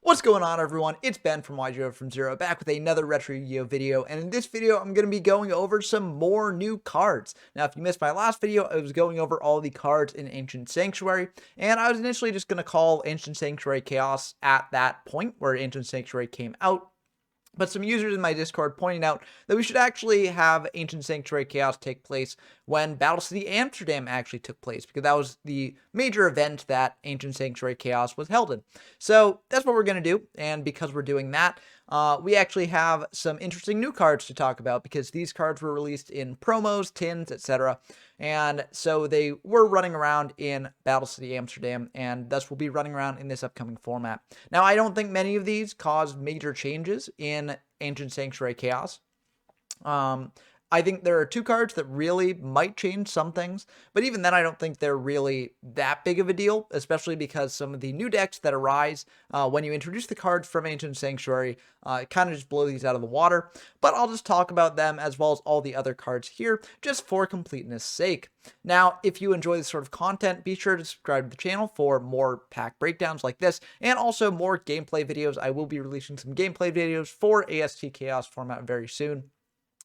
What's going on, everyone? It's Ben from Y0 from Zero, back with another retro Yu-Gi-Oh video, and in this video I'm going to be going over some more new cards. Now, if you missed my last video, I was going over all the cards in Ancient Sanctuary, and I was initially just going to call Ancient Sanctuary Chaos at that point where Ancient Sanctuary came out. But some users in my Discord pointing out that we should actually have Ancient Sanctuary Chaos take place when Battle City Amsterdam actually took place, because that was the major event that Ancient Sanctuary Chaos was held in. So that's what we're going to do, and because we're doing that, we actually have some interesting new cards to talk about, because these cards were released in promos, tins, etc. And so they were running around in Battle City Amsterdam, and thus will be running around in this upcoming format. Now, I don't think many of these caused major changes in Ancient Sanctuary Chaos. I think there are two cards that really might change some things, but even then I don't think they're really that big of a deal, especially because some of the new decks that arise when you introduce the cards from Ancient Sanctuary kind of just blow these out of the water. But I'll just talk about them as well as all the other cards here, just for completeness sake. Now, if you enjoy this sort of content, be sure to subscribe to the channel for more pack breakdowns like this, and also more gameplay videos. I will be releasing some gameplay videos for AST Chaos Format very soon.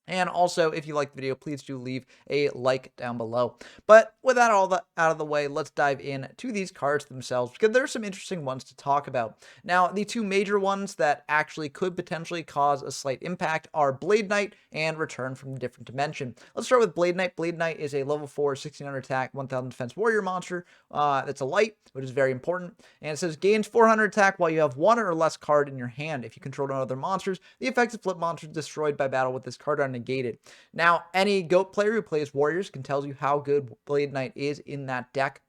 And also, if you like the video, please do leave a like down below. But with that all out of the way, let's dive in to these cards themselves, because there are some interesting ones to talk about. Now, the two major ones that actually could potentially cause a slight impact are Blade Knight and Return from the Different Dimension. Let's start with Blade Knight. Blade Knight is a level 4, 1600 attack, 1000 defense warrior monster. That's a light, which is very important. And it says gains 400 attack while you have one or less card in your hand. If you control no other monsters, the effective flip monster is destroyed by battle with this card on negated. Now, any GOAT player who plays Warriors can tell you how good Blade Knight is in that deck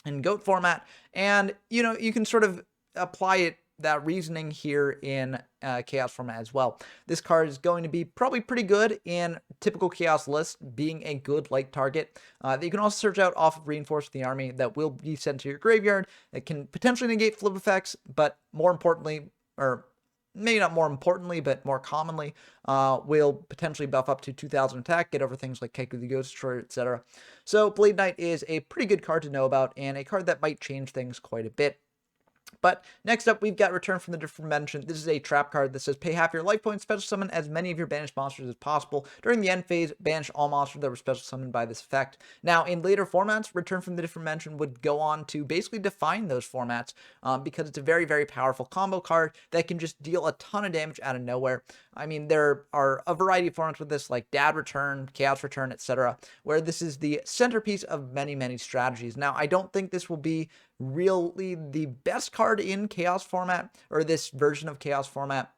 in GOAT format, and you can sort of apply that reasoning here in Chaos format as well. This card is going to be probably pretty good in typical Chaos list, being a good light target that you can also search out off of Reinforce the Army that will be sent to your graveyard that can potentially negate flip effects, but more importantly, or maybe not more importantly, but more commonly, will potentially buff up to 2000 attack, get over things like Keku the Ghost Destroyer, etc. So Blade Knight is a pretty good card to know about, and a card that might change things quite a bit. But next up, we've got Return from the Different Dimension. This is a trap card that says pay half your life points, special summon as many of your banished monsters as possible. During the end phase, banish all monsters that were special summoned by this effect. Now, in later formats, Return from the Different Dimension would go on to basically define those formats because it's a very, very powerful combo card that can just deal a ton of damage out of nowhere. I mean, there are a variety of formats with this, like Dad Return, Chaos Return, etc., where this is the centerpiece of many, many strategies. Now, I don't think this will be really the best card in Chaos format, or this version of Chaos format,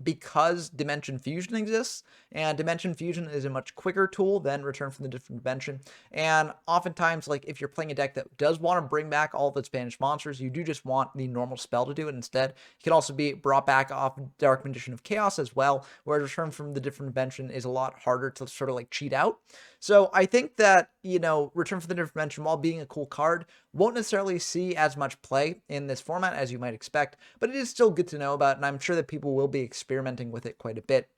because Dimension Fusion exists, and Dimension Fusion is a much quicker tool than Return from the Different Dimension. And oftentimes, like, if you're playing a deck that does want to bring back all of its banished monsters, you do just want the normal spell to do it instead. It can also be brought back off Dark Magician of Chaos as well, whereas Return from the Different Dimension is a lot harder to sort of like cheat out. So I think that, Return from the Different Dimension, while being a cool card, won't necessarily see as much play in this format as you might expect, but it is still good to know about, and I'm sure that people will be experimenting with it quite a bit.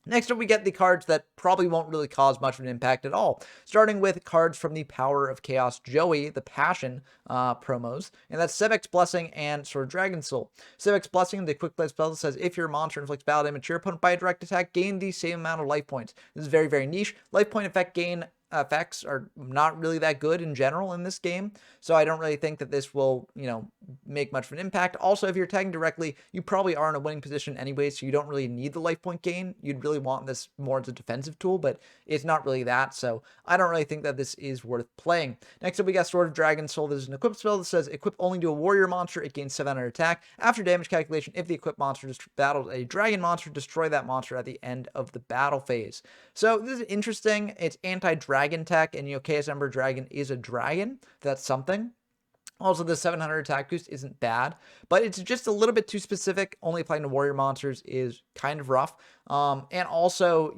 Next up, we get the cards that probably won't really cause much of an impact at all, starting with cards from the Power of Chaos Joey, the Passion promos, and that's Sebek's Blessing and Sword of Dragon Soul. Sebek's Blessing, the quick play spell that says if your monster inflicts battle damage to your opponent by a direct attack, gain the same amount of life points. This is very, very niche. Life point effect gain effects are not really that good in general in this game, so I don't really think that this will, make much of an impact. Also, if you're attacking directly, you probably are in a winning position anyway, so you don't really need the life point gain. You'd really want this more as a defensive tool, but it's not really that, so I don't really think that this is worth playing. Next up, we got Sword of Dragon Soul. This is an equip spell that says equip only to a warrior monster. It gains 700 attack. After damage calculation, if the equipped monster just battles a dragon monster, destroy that monster at the end of the battle phase. So this is interesting. It's anti-dragon tech, and KS Ember Dragon is a dragon. That's something. Also, the 700 attack boost isn't bad, but it's just a little bit too specific. Only applying to warrior monsters is kind of rough. And also,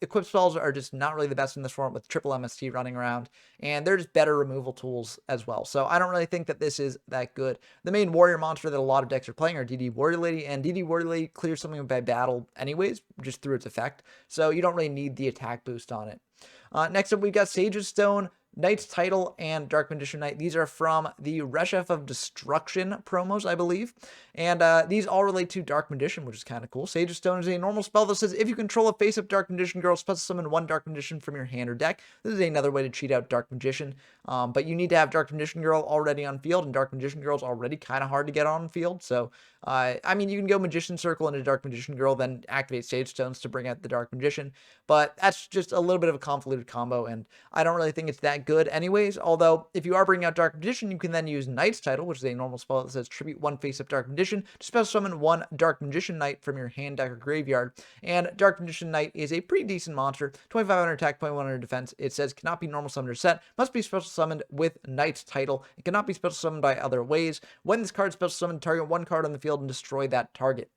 equip spells are just not really the best in this form with triple MST running around, and they're just better removal tools as well. So I don't really think that this is that good. The main warrior monster that a lot of decks are playing are DD Warrior Lady, and DD Warrior Lady clears something by battle anyways, just through its effect. So you don't really need the attack boost on it. Next up, we've got Sage's Stone. Knight's Title and Dark Magician Knight. These are from the Reshef of Destruction promos, I believe. And these all relate to Dark Magician, which is kind of cool. Sage of Stone is a normal spell that says if you control a face-up Dark Magician girl, special summon one Dark Magician from your hand or deck. This is another way to cheat out Dark Magician. But you need to have Dark Magician girl already on field, and Dark Magician girl is already kind of hard to get on field. So, I mean, you can go Magician Circle into Dark Magician girl, then activate Sage Stones to bring out the Dark Magician. But that's just a little bit of a convoluted combo, and I don't really think it's that good anyways. Although, if you are bringing out Dark Magician, you can then use Knight's Title, which is a normal spell that says tribute one face-up Dark Magician to special summon one Dark Magician Knight from your hand, deck, or graveyard. And Dark Magician Knight is a pretty decent monster. 2500 attack, 2100 defense. It says cannot be normal summoned or set, must be special summoned with Knight's Title. It cannot be special summoned by other ways. When this card is special summoned, target one card on the field and destroy that target.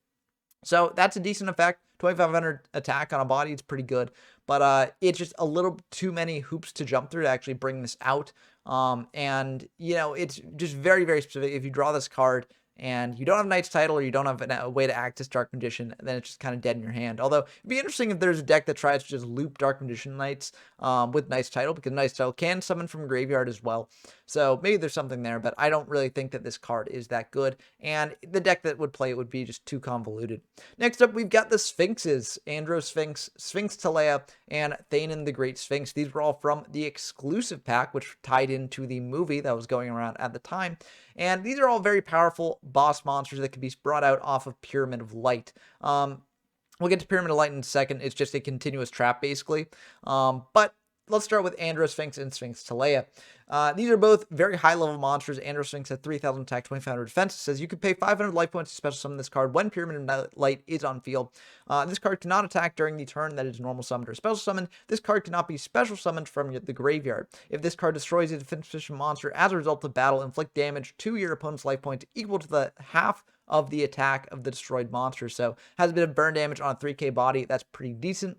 So that's a decent effect. 2500 attack on a body, it's pretty good. But it's just a little too many hoops to jump through to actually bring this out. And, you know, it's just very, very specific. If you draw this card and you don't have Knight's Title or you don't have a way to access Dark Magician, then it's just kind of dead in your hand. Although, it'd be interesting if there's a deck that tries to just loop Dark Magician Knights with Knight's Title, because Knight's Title can summon from graveyard as well. So maybe there's something there, but I don't really think that this card is that good, and the deck that would play it would be just too convoluted. Next up, we've got the Sphinxes, Andro Sphinx, Sphinx Talea, and Thanen the Great Sphinx. These were all from the exclusive pack, which tied into the movie that was going around at the time. And these are all very powerful boss monsters that can be brought out off of Pyramid of Light. We'll get to Pyramid of Light in a second. It's just a continuous trap, basically. But let's start with Andro Sphinx and Sphinx Talea. These are both very high-level monsters. Andro Sphinx at 3000 attack, 2500 defense. It says you can pay 500 life points to special summon this card when Pyramid of Light is on field. This card cannot attack during the turn that is normal summoned or special summoned. This card cannot be special summoned from the graveyard. If this card destroys a defensive monster as a result of battle, inflict damage to your opponent's life points equal to the half of the attack of the destroyed monster. So has a bit of burn damage on a 3k body. That's pretty decent.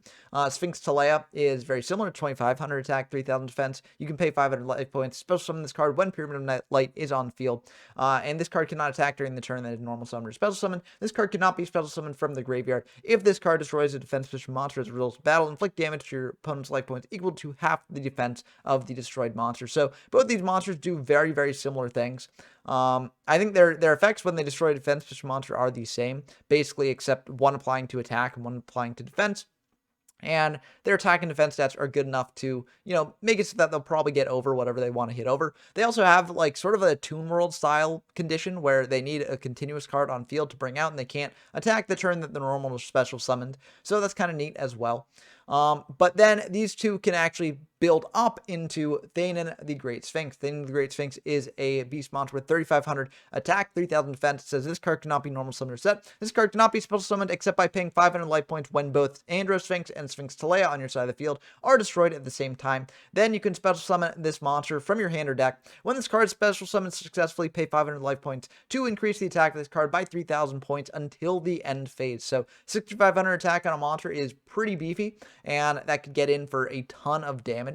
Sphinx Talea is very similar. 2500 attack, 3000 defense. You can pay 500 life points. Special summon this card when Pyramid of Light is on field. And this card cannot attack during the turn that is normal summon or special summon. This card cannot be special summoned from the graveyard. If this card destroys a defense position monster as a result of battle, inflict damage to your opponent's life points equal to half the defense of the destroyed monster. So both these monsters do very, very similar things. I think their effects when they destroy a defense position monster are the same, basically, except one applying to attack and one applying to defense. And their attack and defense stats are good enough to, you know, make it so that they'll probably get over whatever they want to hit over. They also have like sort of a Toon World style condition where they need a continuous card on field to bring out, and they can't attack the turn that the normal or special summoned. So that's kind of neat as well. But then these two can actually build up into Thanen the Great Sphinx. Thanen the Great Sphinx is a beast monster with 3500 attack, 3000 defense. It says this card cannot be normal summoned or set. This card cannot be special summoned except by paying 500 life points when both Andro Sphinx and Sphinx Talea on your side of the field are destroyed at the same time. Then you can special summon this monster from your hand or deck. When this card is special summoned successfully, pay 500 life points to increase the attack of this card by 3000 points until the end phase. So 6500 attack on a monster is pretty beefy, and that could get in for a ton of damage.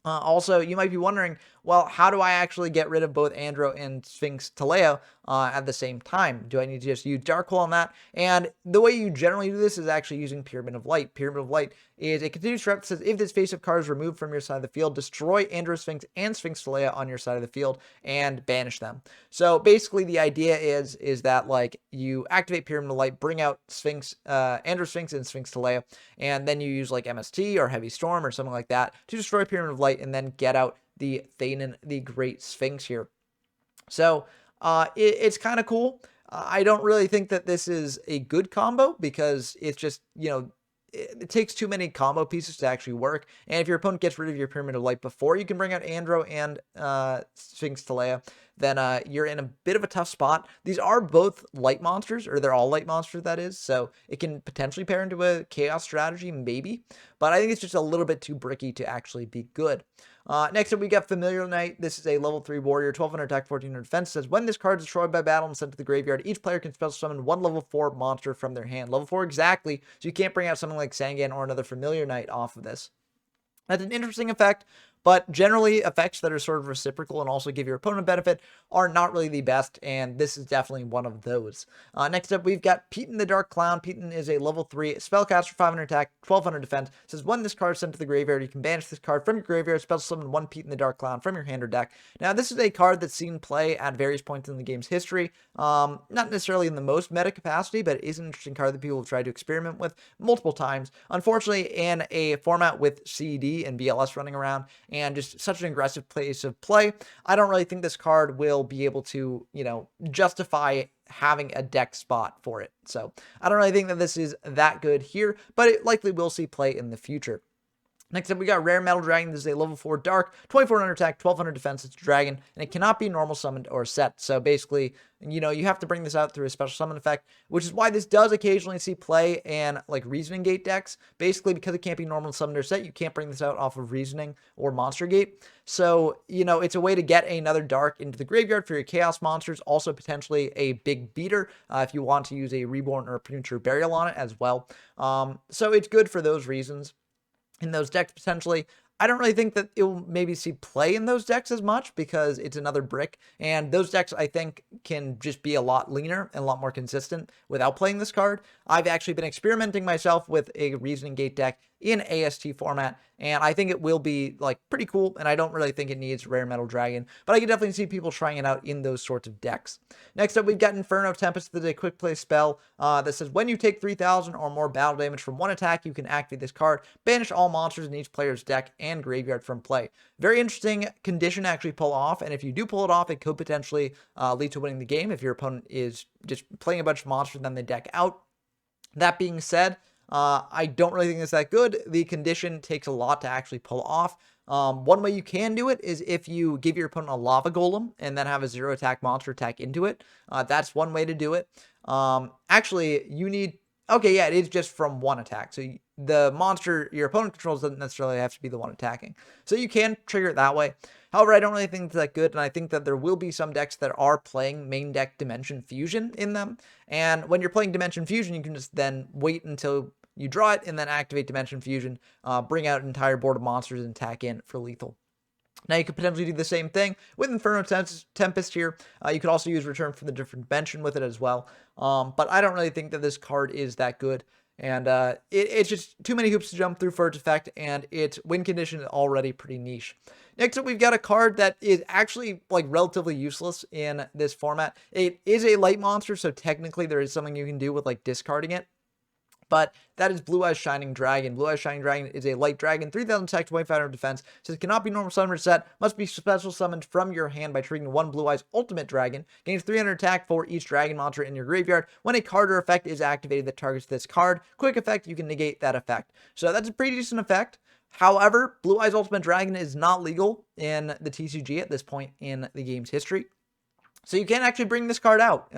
Also, you might be wondering, well, how do I actually get rid of both Andro and Sphinx Talea at the same time? Do I need to just use Dark Hole on that? And the way you generally do this is actually using Pyramid of Light. Pyramid of Light is a continuous trap that says if this face-up card is removed from your side of the field, destroy Andro Sphinx and Sphinx Talea on your side of the field and banish them. So basically the idea is that like you activate Pyramid of Light, bring out Andro Sphinx and Sphinx Talea, and then you use like MST or Heavy Storm or something like that to destroy Pyramid of Light and then get out the Thanen the Great Sphinx here. So it's kind of cool. I don't really think that this is a good combo because it's just, you know, it takes too many combo pieces to actually work. And if your opponent gets rid of your Pyramid of Light before you can bring out Andro and Sphinx Talea, then you're in a bit of a tough spot. These are both light monsters, or they're all light monsters, that is. So it can potentially pair into a chaos strategy, maybe. But I think it's just a little bit too bricky to actually be good. Next up, we got Familiar Knight. This is a level 3 warrior, 1200 attack, 1400 defense. It says when this card is destroyed by battle and sent to the graveyard, each player can special summon one level 4 monster from their hand. Level 4 exactly, so you can't bring out something like Sangan or another Familiar Knight off of this. That's an interesting effect, but generally effects that are sort of reciprocal and also give your opponent benefit are not really the best, and this is definitely one of those. Next up, we've got Peyton the Dark Clown. Peyton is a level 3 spellcaster, 500 attack, 1200 defense. It says when this card is sent to the graveyard, you can banish this card from your graveyard, special summon one Peyton the Dark Clown from your hand or deck. Now, this is a card that's seen play at various points in the game's history. Not necessarily in the most meta capacity, but it is an interesting card that people have tried to experiment with multiple times. Unfortunately, in a format with CED and BLS running around and just such an aggressive pace of play, I don't really think this card will be able to, justify having a deck spot for it. So I don't really think that this is that good here, but it likely will see play in the future. Next up, we got Rare Metal Dragon. This is a level 4 Dark, 2400 attack, 1200 defense. It's a dragon, and it cannot be normal summoned or set. So basically, you have to bring this out through a special summon effect, which is why this does occasionally see play in like Reasoning Gate decks. Basically, because it can't be normal summoned or set, you can't bring this out off of Reasoning or Monster Gate. So, it's a way to get another Dark into the graveyard for your Chaos monsters. Also, potentially a big beater if you want to use a Reborn or a Premature Burial on it as well. So it's good for those reasons. In those decks, potentially, I don't really think that it will maybe see play in those decks as much because it's another brick, and those decks I think can just be a lot leaner and a lot more consistent without playing this card. I've actually been experimenting myself with a Reasoning Gate deck in AST format, and I think it will be like pretty cool, and I don't really think it needs Rare Metal Dragon, but I can definitely see people trying it out in those sorts of decks. Next up, we've got Inferno Tempest. This is a quick play spell that says when you take 3,000 or more battle damage from one attack, you can activate this card, banish all monsters in each player's deck and graveyard from play. Very interesting condition to actually pull off, and if you do pull it off, it could potentially lead to winning the game if your opponent is just playing a bunch of monsters and then they deck out. That being said, I don't really think it's that good. The condition takes a lot to actually pull off. One way you can do it is if you give your opponent a lava golem and then have a 0 attack monster attack into it. That's one way to do it. Actually, you need... Okay, yeah, it is just from one attack. So the monster your opponent controls doesn't necessarily have to be the one attacking. So you can trigger it that way. However, I don't really think it's that good, and I think that there will be some decks that are playing main deck Dimension Fusion in them. And when you're playing Dimension Fusion, you can just then wait until you draw it and then activate Dimension Fusion, bring out an entire board of monsters and attack in for lethal. Now, you could potentially do the same thing with Inferno Tempest here. You could also use Return from the Different Dimension with it as well. But I don't really think that this card is that good. And it's just too many hoops to jump through for its effect, and its win condition is already pretty niche. Next up, we've got a card that is actually like relatively useless in this format. It is a light monster, so technically there is something you can do with like discarding it. But that is Blue Eyes Shining Dragon. Blue Eyes Shining Dragon is a light dragon, 3,000 attack, 2,500 defense. Says cannot be normal summoned or set. Must be special summoned from your hand by triggering one Blue Eyes Ultimate Dragon. Gains 300 attack for each dragon monster in your graveyard. When a card or effect is activated that targets this card, quick effect, you can negate that effect. So that's a pretty decent effect. However, Blue Eyes Ultimate Dragon is not legal in the TCG at this point in the game's history. So you can't actually bring this card out.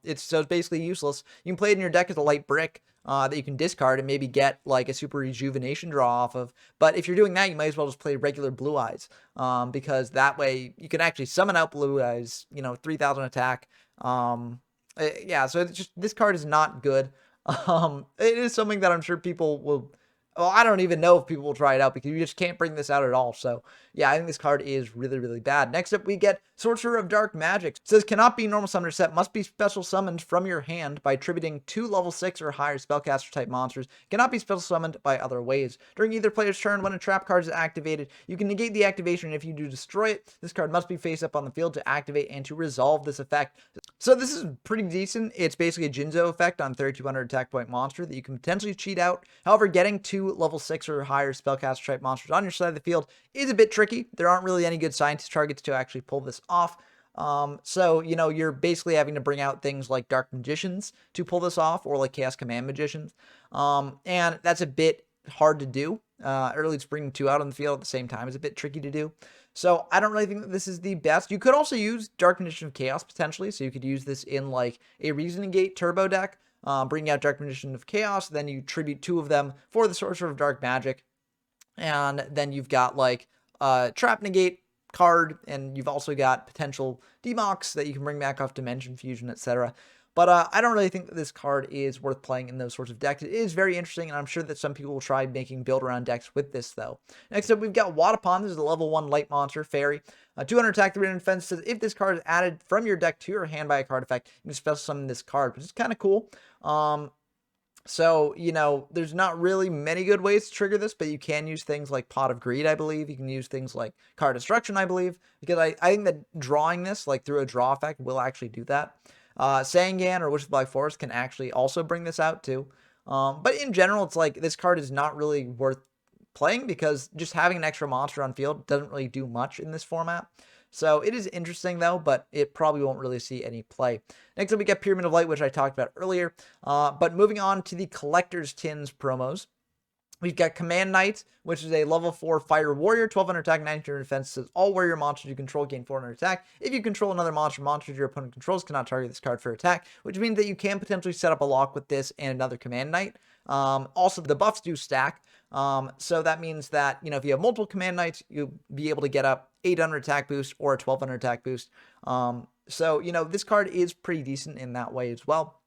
It's basically useless. You can play it in your deck as a light brick that you can discard and maybe get like a super rejuvenation draw off of. But if you're doing that, you might as well just play regular Blue Eyes because that way you can actually summon out Blue Eyes, 3,000 attack. Yeah, so it's just, this card is not good. It is something that I'm sure people will... Well, I don't even know if people will try it out because you just can't bring this out at all. So, yeah, I think this card is really, really bad. Next up, we get Sorcerer of Dark Magic. It says, cannot be normal summoned or set. Must be special summoned from your hand by attributing 2 level 6 or higher spellcaster type monsters. Cannot be special summoned by other ways. During either player's turn, when a trap card is activated, you can negate the activation. If you do destroy it, this card must be face up on the field to activate and to resolve this effect. So this is pretty decent. It's basically a Jinzo effect on 3,200 attack point monster that you can potentially cheat out. However, getting 2 level 6 or higher spellcaster type monsters on your side of the field is a bit tricky. There aren't really any good scientist targets to actually pull this off. So, you're basically having to bring out things like Dark Magicians to pull this off, or like Chaos Command Magicians. And that's a bit hard to do. Or at least bringing 2 out on the field at the same time is a bit tricky to do. So I don't really think that this is the best. You could also use Dark Magician of Chaos potentially. So you could use this in like a Reasoning Gate turbo deck. Bring out Dark Magician of Chaos, then you tribute 2 of them for the Sorcerer of Dark Magic, and then you've got like Trap Negate card, and you've also got potential demox that you can bring back off Dimension Fusion, etc. But I don't really think that this card is worth playing in those sorts of decks. It is very interesting, and I'm sure that some people will try making build-around decks with this, though. Next up, we've got Wadapon. This is a level 1 light monster, fairy. 200 attack, 300 defense. Says if this card is added from your deck to your hand by a card effect, you can special summon this card, which is kind of cool. So, you know, there's not really many good ways to trigger this, but you can use things like Pot of Greed, I believe. You can use things like Card Destruction, I believe, because I think that drawing this, like through a draw effect, will actually do that. Sangan or Wish of the Black Forest can actually also bring this out too. But in general, it's like this card is not really worth playing because just having an extra monster on field doesn't really do much in this format. So it is interesting though, but it probably won't really see any play. Next up, we get Pyramid of Light, which I talked about earlier. But moving on to the Collector's Tins promos. We've got Command Knight, which is a level 4 Fire Warrior, 1200 attack, 1900 defense. Says all warrior monsters you control gain 400 attack. If you control another monster, monsters your opponent controls cannot target this card for attack, which means that you can potentially set up a lock with this and another Command Knight. Also, the buffs do stack. So that means that, you know, if you have multiple Command Knights, you'll be able to get up 800 attack boost or a 1200 attack boost. So, you know, this card is pretty decent in that way as well.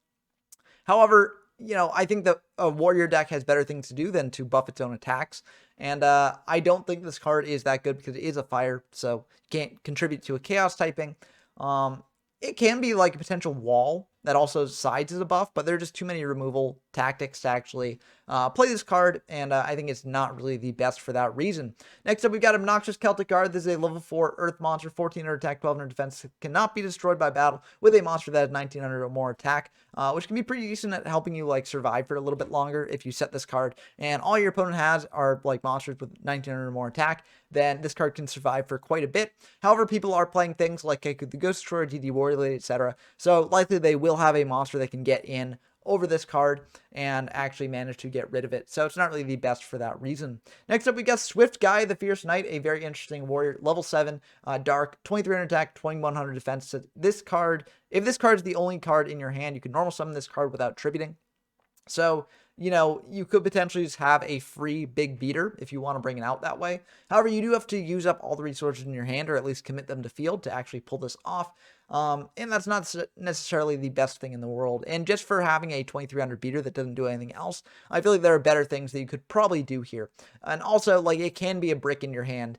However, you know, I think that a warrior deck has better things to do than to buff its own attacks. And I don't think this card is that good because it is a fire, so can't contribute to a chaos typing. It can be like a potential wall that also sides as a buff, but there are just too many removal tactics to actually play this card, and I think it's not really the best for that reason. Next up, we've got Obnoxious Celtic Guard. This is a level 4 Earth monster, 1400 attack, 1200 defense. Cannot be destroyed by battle with a monster that has 1900 or more attack, which can be pretty decent at helping you like survive for a little bit longer if you set this card, and all your opponent has are like monsters with 1900 or more attack. Then this card can survive for quite a bit. However, people are playing things like Keku the Ghost Destroyer, DD Warrior Lady, etc. So likely they will have a monster that can get in over this card and actually manage to get rid of it. So it's not really the best for that reason. Next up, we got Swift Guy, the Fierce Knight, a very interesting warrior, level 7, dark, 2300 attack, 2100 defense. So this card, if this card is the only card in your hand, you can normal summon this card without tributing. So, you know, you could potentially just have a free big beater if you want to bring it out that way. However, you do have to use up all the resources in your hand or at least commit them to field to actually pull this off. And that's not necessarily the best thing in the world. And just for having a 2300 beater that doesn't do anything else, I feel like there are better things that you could probably do here. And also, like, it can be a brick in your hand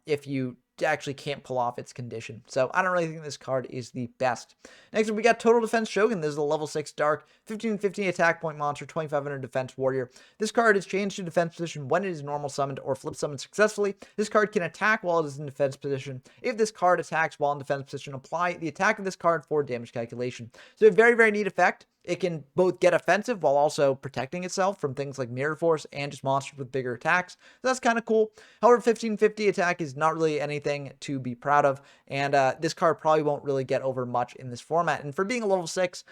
if you actually can't pull off its condition. So I don't really think this card is the best. Next up, we got Total Defense Shogun. This is a level 6 dark, 1550 attack point monster, 2500 defense warrior. This card is changed to defense position when it is normal summoned or flip summoned successfully. This card can attack while it is in defense position. If this card attacks while in defense position, apply the attack of this card for damage calculation. So a very, very neat effect. It can both get offensive while also protecting itself from things like Mirror Force and just monsters with bigger attacks. So that's kind of cool. However, 1550 attack is not really anything to be proud of, and this card probably won't really get over much in this format. And for being a level 6,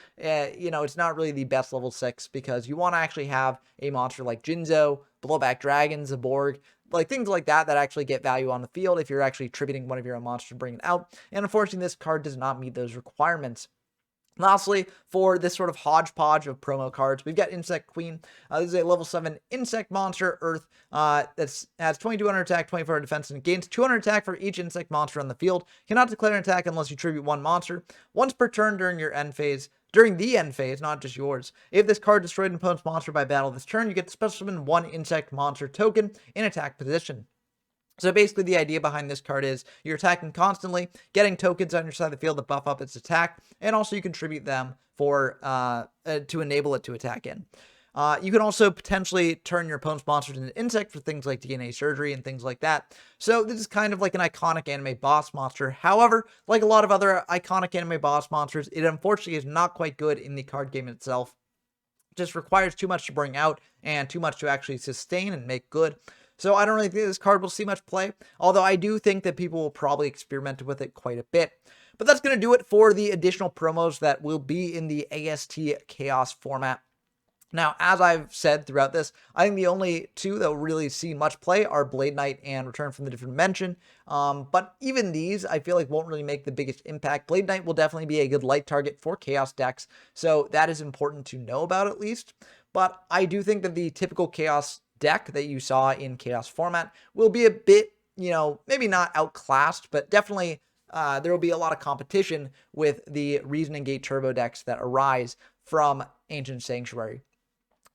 you know, it's not really the best level 6 because you want to actually have a monster like Jinzo, Blowback Dragons, Zaborg, like things like that actually get value on the field if you're actually tributing one of your own monsters to bring it out. And unfortunately, this card does not meet those requirements. Lastly, for this sort of hodgepodge of promo cards, we've got Insect Queen. This is a level 7 insect monster, Earth, that has 2200 attack, 2400 defense, and gains 200 attack for each insect monster on the field. Cannot declare an attack unless you tribute one monster. Once per turn during your end phase, not just yours. If this card destroyed an opponent's monster by battle this turn, you get to special summon one insect monster token in attack position. So basically the idea behind this card is you're attacking constantly, getting tokens on your side of the field to buff up its attack, and also you contribute them for to enable it to attack in. You can also potentially turn your opponent's monsters into insect for things like DNA surgery and things like that. So this is kind of like an iconic anime boss monster. However, like a lot of other iconic anime boss monsters, it unfortunately is not quite good in the card game itself. It just requires too much to bring out and too much to actually sustain and make good. So I don't really think this card will see much play, although I do think that people will probably experiment with it quite a bit. But that's going to do it for the additional promos that will be in the AST Chaos format. Now, as I've said throughout this, I think the only two that will really see much play are Blade Knight and Return from the Different Dimension. But even these, I feel like won't really make the biggest impact. Blade Knight will definitely be a good light target for Chaos decks, so that is important to know about at least. But I do think that the typical Chaos deck that you saw in Chaos format will be a bit, you know, maybe not outclassed, but definitely there will be a lot of competition with the Reasoning Gate turbo decks that arise from Ancient Sanctuary.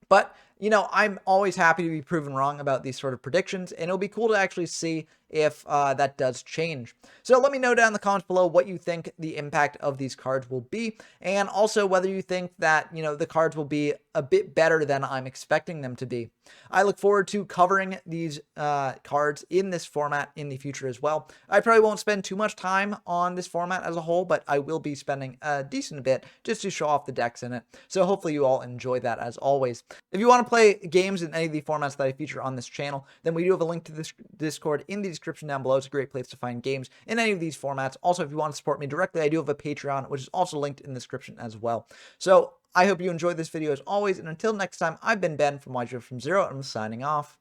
But, you know, I'm always happy to be proven wrong about these sort of predictions, and it'll be cool to actually see if that does change. So let me know down in the comments below what you think the impact of these cards will be, and also whether you think that, you know, the cards will be a bit better than I'm expecting them to be. I look forward to covering these cards in this format in the future as well. I probably won't spend too much time on this format as a whole, but I will be spending a decent bit just to show off the decks in it. So hopefully you all enjoy that as always. If you want to play games in any of the formats that I feature on this channel, then we do have a link to this Discord in the description down below. It's a great place to find games in any of these formats. Also, if you want to support me directly, I do have a Patreon, which is also linked in the description as well. So I hope you enjoyed this video as always, and until next time, I've been Ben from From Zero, and I'm signing off.